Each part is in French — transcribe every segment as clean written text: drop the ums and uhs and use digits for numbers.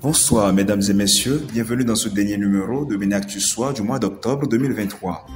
Bonsoir mesdames et messieurs, bienvenue dans ce dernier numéro de Bénin Actu Soir du mois d'octobre 2023.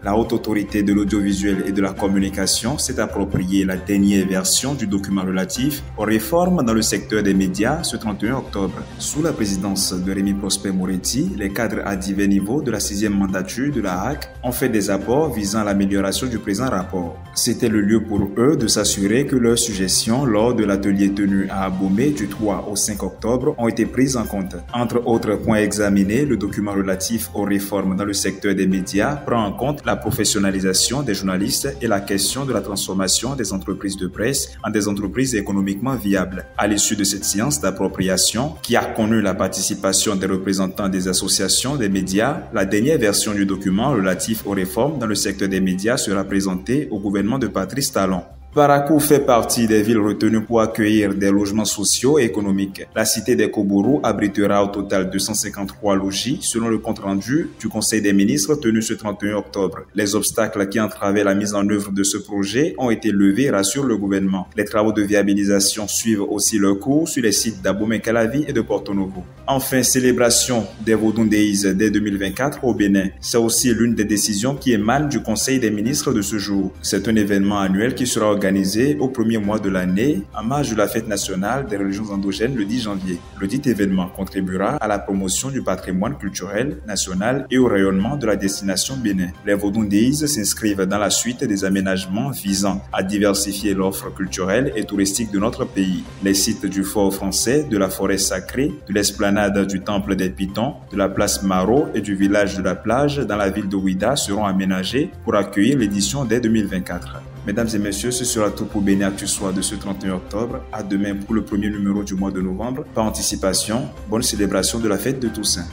La Haute Autorité de l'Audiovisuel et de la Communication s'est appropriée la dernière version du document relatif aux réformes dans le secteur des médias ce 31 octobre. Sous la présidence de Rémi Prosper Moretti, les cadres à divers niveaux de la 6e mandature de la HAC ont fait des apports visant l'amélioration du présent rapport. C'était le lieu pour eux de s'assurer que leurs suggestions lors de l'atelier tenu à Abomey du 3 au 5 octobre ont été prises en compte. Entre autres points examinés, le document relatif aux réformes dans le secteur des médias prend en compte la professionnalisation des journalistes et la question de la transformation des entreprises de presse en des entreprises économiquement viables. À l'issue de cette séance d'appropriation, qui a connu la participation des représentants des associations des médias, la dernière version du document relatif aux réformes dans le secteur des médias sera présentée au gouvernement de Patrice Talon. Parakou fait partie des villes retenues pour accueillir des logements sociaux et économiques. La cité des Kobourou abritera au total 253 logis selon le compte-rendu du Conseil des ministres tenu ce 31 octobre. Les obstacles qui entravaient la mise en œuvre de ce projet ont été levés, rassure le gouvernement. Les travaux de viabilisation suivent aussi leur cours sur les sites d'Abomey-Calavi et de Porto Novo. Enfin, célébration des Vodou Days dès 2024 au Bénin. C'est aussi l'une des décisions qui émane du Conseil des ministres de ce jour. C'est un événement annuel qui sera organisé au premier mois de l'année en marge de la fête nationale des religions endogènes le 10 janvier. Le dit événement contribuera à la promotion du patrimoine culturel national et au rayonnement de la destination Bénin. Les Vodou Days s'inscrivent dans la suite des aménagements visant à diversifier l'offre culturelle et touristique de notre pays. Les sites du fort français, de la forêt sacrée, de l'esplanade du temple des Pitons, de la place Marot et du village de la plage dans la ville de Ouidah seront aménagés pour accueillir l'édition dès 2024. Mesdames et messieurs, ce sera tout pour Bénin Actu Soir de ce 31 octobre. À demain pour le premier numéro du mois de novembre. Par anticipation, bonne célébration de la fête de Toussaint.